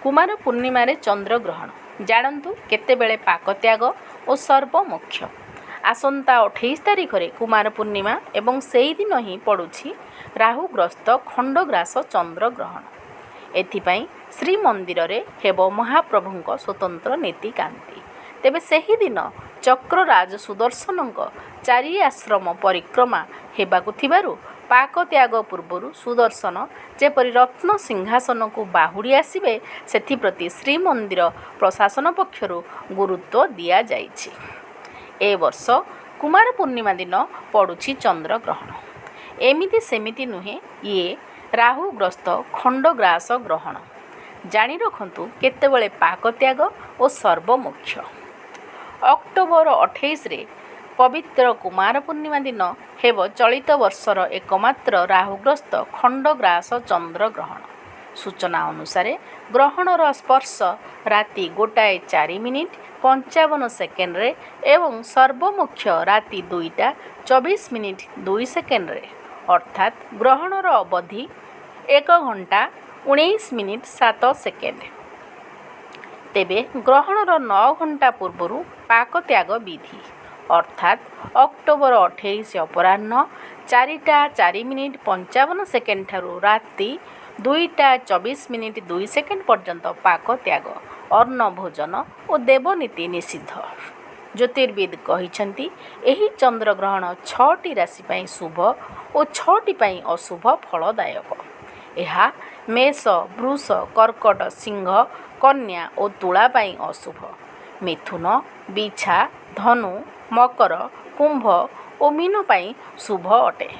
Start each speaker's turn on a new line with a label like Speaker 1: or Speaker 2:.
Speaker 1: कुमार पूर्णिमा चंद्रग्रहण जानतु केतेबेले पाकत्याग और सर्वमोक्ष आसंता 28 तारिख रे कुमार पूर्णिमा एवं सेही दिन ही पड़ुछि राहुग्रस्त खंडग्रास चंद्रग्रहण। एथिपाई श्रीमंदिर रे हेब महाप्रभुंक स्वतंत्र नीतिकांति। तेबे सेही दिन चक्रराज सुदर्शनक चारि आश्रम परिक्रमा हेबाकु थिबारु पाक त्याग पूर्व सुदर्शन जेपरि रत्न सिंहासन को बाहुड़ी आसबे से श्रीमंदिर प्रशासन पक्षर गुरुत्व दिया जाइछि। ए वर्ष कुमार पूर्णिमा दिन पड़ुछि चंद्रग्रहण। एमिति सेमिति नुहे ये राहुग्रस्त खंडग्रास ग्रहण। जानी रखंतु केतेबेले पाक त्याग और सर्वमोक्ष। अक्टोबर 28 रे पवित्र कुमार पूर्णिमा दिन हेब चलित वर्षर एकमात्र राहुग्रस्त खंडग्रास चंद्रग्रहण। सूचना अनुसार ग्रहणर स्पर्श राति 1:04:55 एवं सर्वमोक्ष राति 2:24:02 अर्थात ग्रहणर अवधि 1:19:07। तेबे ग्रहणर 9 घंटा पूर्व पाक त्याग विधि अर्थात अक्टोबर 28 अपराह्न 4:04:55 ठारू राति 2:24:02 पर्यंत पाक त्याग अन्न भोजन और देवनीति निषिद्ध। ज्योतिर्विद कहिछंती एही चंद्रग्रहण 6टी राशि पाई शुभ और 6टी पाई अशुभ फलदायक। एहा मेष वृष कर्कट सिंह कन्या और तुला पाई अशुभ। मिथुन बिछा धनु मकर कुंभ और मीन पाई शुभ अटे।